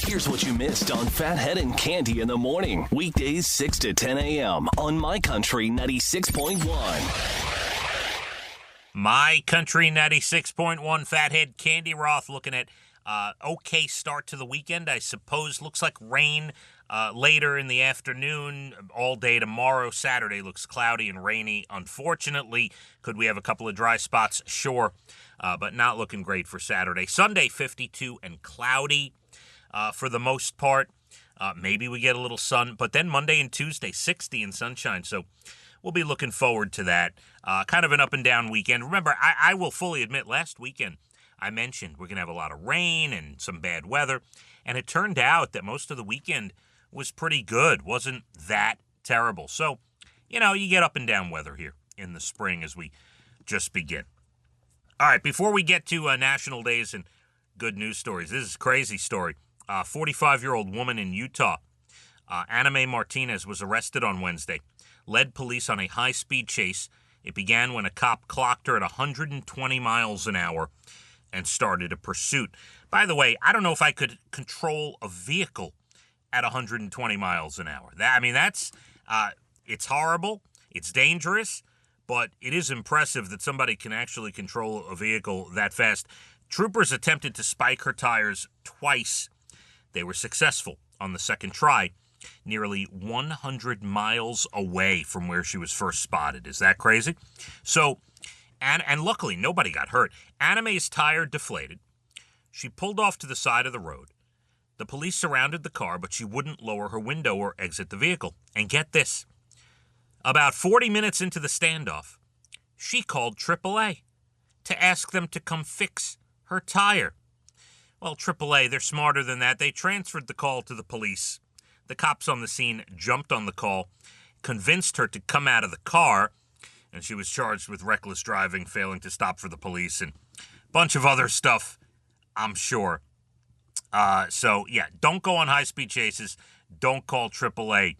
Here's what you missed on Phathead and Cande in the morning. Weekdays 6 to 10 a.m. on My Country 96.1. My Country 96.1, Phathead, Cande Roth looking at okay start to the weekend, I suppose. Looks like rain later in the afternoon, all day tomorrow. Saturday looks cloudy and rainy. Unfortunately, could we have a couple of dry spots? Sure, but not looking great for Saturday. Sunday, 52 and cloudy for the most part. Maybe we get a little sun, but then Monday and Tuesday, 60 and sunshine. So we'll be looking forward to that. Kind of an up and down weekend. Remember, I will fully admit, last weekend I mentioned we're going to have a lot of rain and some bad weather, and it turned out that most of the weekend was pretty good. Wasn't that terrible. So, you get up and down weather here in the spring as we just begin. All right, before we get to national days and good news stories, this is a crazy story. 45-year-old woman in Utah, Anna Mae Martinez, was arrested on Wednesday, led police on a high-speed chase. It began when a cop clocked her at 120 miles an hour and started a pursuit. By the way, I don't know if I could control a vehicle at 120 miles an hour. That's it's horrible, it's dangerous, but it is impressive that somebody can actually control a vehicle that fast. Troopers attempted to spike her tires twice. They were successful on the second try, nearly 100 miles away from where she was first spotted. Is that crazy? So, and luckily, nobody got hurt. Anna Mae's tire deflated. She pulled off to the side of the road. The police surrounded the car, but she wouldn't lower her window or exit the vehicle. And get this, about 40 minutes into the standoff, she called AAA to ask them to come fix her tire. Well, AAA, they're smarter than that. They transferred the call to the police. The cops on the scene jumped on the call, convinced her to come out of the car, and she was charged with reckless driving, failing to stop for the police, and a bunch of other stuff, I'm sure. So, yeah, don't go on high-speed chases. Don't call AAA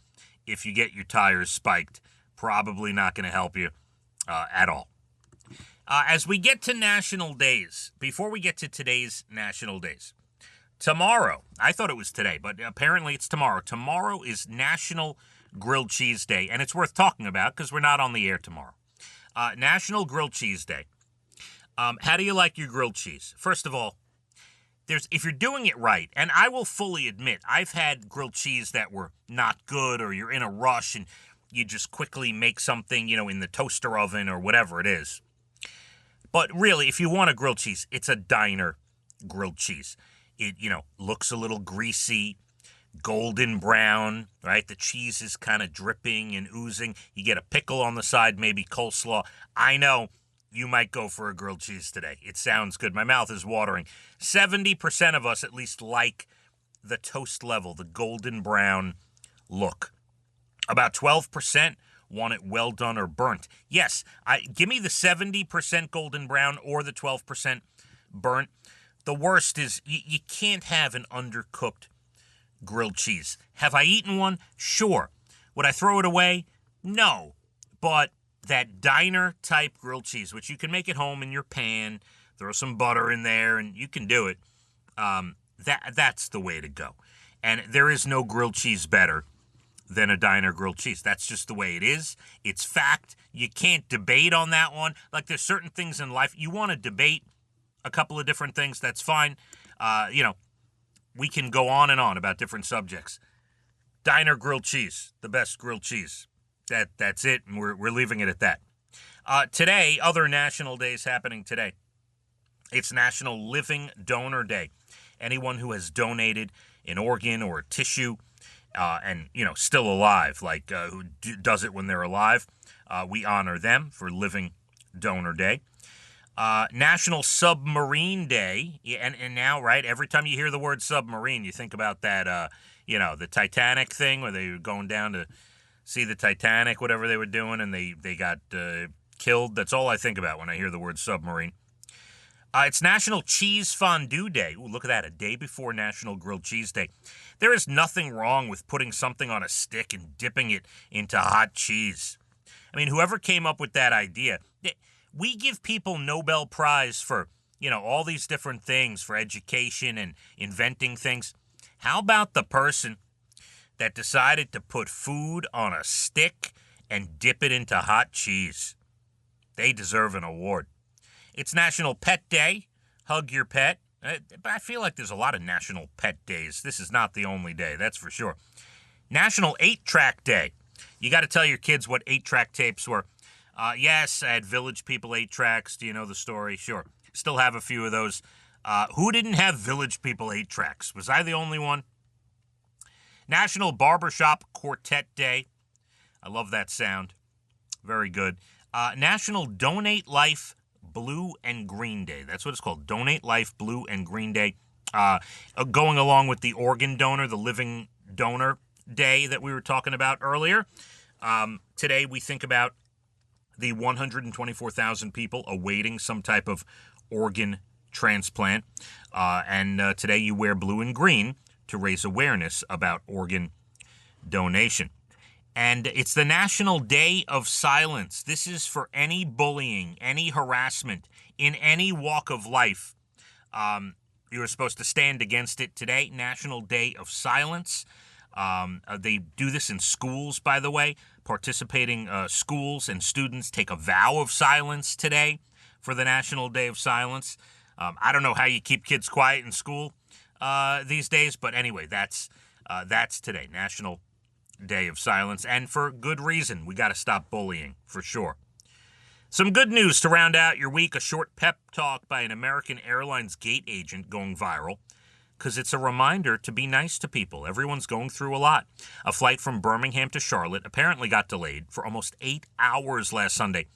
if you get your tires spiked. Probably not going to help you at all. As we get to national days, before we get to today's national days, tomorrow, I thought it was today, but apparently it's tomorrow. Tomorrow is National Grilled Cheese Day, and it's worth talking about because we're not on the air tomorrow. National Grilled Cheese Day. How do you like your grilled cheese? First of all, if you're doing it right, and I will fully admit, I've had grilled cheese that were not good, or you're in a rush and you just quickly make something, in the toaster oven or whatever it is. But really, if you want a grilled cheese, it's a diner grilled cheese. It, looks a little greasy, golden brown, right? The cheese is kind of dripping and oozing. You get a pickle on the side, maybe coleslaw. I know you might go for a grilled cheese today. It sounds good. My mouth is watering. 70% of us at least like the toast level, the golden brown look. About 12% want it well done or burnt. Yes, give me the 70% golden brown or the 12% burnt. The worst is you can't have an undercooked grilled cheese. Have I eaten one? Sure. Would I throw it away? No. But that diner-type grilled cheese, which you can make at home in your pan, throw some butter in there, and you can do it, that's the way to go. And there is no grilled cheese better than a diner grilled cheese. That's just the way it is. It's fact. You can't debate on that one. Like, there's certain things in life, you want to debate a couple of different things, that's fine. We can go on and on about different subjects. Diner grilled cheese, the best grilled cheese. That's it, and we're leaving it at that. Today, other national days happening today. It's National Living Donor Day. Anyone who has donated an organ or a tissue and, still alive, like who does it when they're alive, we honor them for Living Donor Day. National Submarine Day, and now, right, every time you hear the word submarine, you think about that, the Titanic thing where they were going down to see the Titanic, whatever they were doing, and they got killed. That's all I think about when I hear the word submarine. It's National Cheese Fondue Day. Ooh, look at that, a day before National Grilled Cheese Day. There is nothing wrong with putting something on a stick and dipping it into hot cheese. I mean, whoever came up with that idea, we give people Nobel Prize for, all these different things, for education and inventing things. How about the person that decided to put food on a stick and dip it into hot cheese? They deserve an award. It's National Pet Day. Hug your pet. But I feel like there's a lot of National Pet Days. This is not the only day, that's for sure. National 8-Track Day. You got to tell your kids what 8-track tapes were. Yes, I had Village People 8-tracks. Do you know the story? Sure. Still have a few of those. Who didn't have Village People 8-tracks? Was I the only one? National Barbershop Quartet Day. I love that sound. Very good. National Donate Life Blue and Green Day. That's what it's called. Donate Life Blue and Green Day. Going along with the organ donor, the living donor day that we were talking about earlier. Today we think about the 124,000 people awaiting some type of organ transplant. And today you wear blue and green to raise awareness about organ donation. And it's the National Day of Silence. This is for any bullying, any harassment in any walk of life. You're supposed to stand against it today. National Day of Silence. They do this in schools, by the way. Participating schools and students take a vow of silence today for the National Day of Silence. I don't know how you keep kids quiet in school these days, but anyway, that's today, National Day of Silence, and for good reason. We got to stop bullying, for sure. Some good news to round out your week. A short pep talk by an American Airlines gate agent going viral because it's a reminder to be nice to people. Everyone's going through a lot. A flight from Birmingham to Charlotte apparently got delayed for almost 8 hours last Sunday.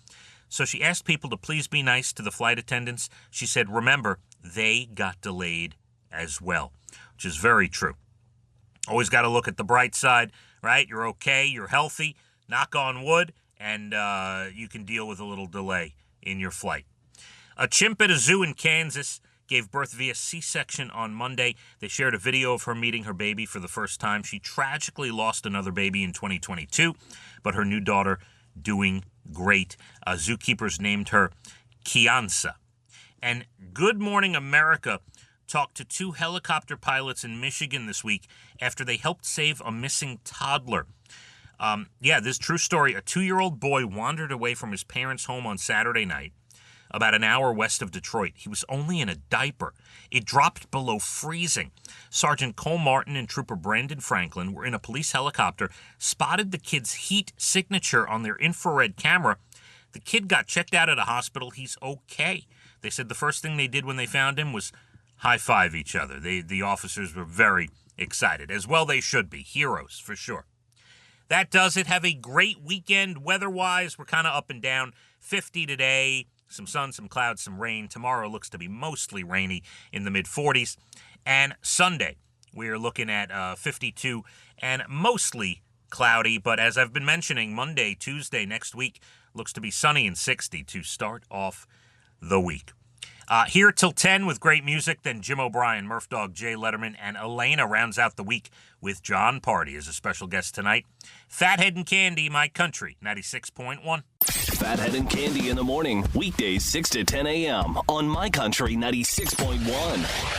So she asked people to please be nice to the flight attendants. She said, remember, they got delayed as well, which is very true. Always got to look at the bright side, right? You're okay, you're healthy, knock on wood, and you can deal with a little delay in your flight. A chimp at a zoo in Kansas gave birth via C-section on Monday. They shared a video of her meeting her baby for the first time. She tragically lost another baby in 2022, but her new daughter doing great. Zookeepers named her Kiansa. And Good Morning America talked to 2 helicopter pilots in Michigan this week after they helped save a missing toddler. This true story. A 2-year-old boy wandered away from his parents' home on Saturday night, about an hour west of Detroit. He was only in a diaper. It dropped below freezing. Sergeant Cole Martin and Trooper Brandon Franklin were in a police helicopter, spotted the kid's heat signature on their infrared camera. The kid got checked out at a hospital. He's okay. They said the first thing they did when they found him was high-five each other. The officers were very excited. As well they should be. Heroes, for sure. That does it. Have a great weekend. Weather-wise, we're kind of up and down. 50 today. Some sun, some clouds, some rain. Tomorrow looks to be mostly rainy in the mid-40s. And Sunday, we are looking at 52 and mostly cloudy. But as I've been mentioning, Monday, Tuesday, next week looks to be sunny and 60 to start off the week. Here till 10 with great music. Then Jim O'Brien, Murph Dog, Jay Letterman, and Elena rounds out the week with John Party as a special guest tonight. Phathead and Cande, My Country, 96.1. Phathead and Cande in the morning, weekdays 6 to 10 a.m. on My Country 96.1.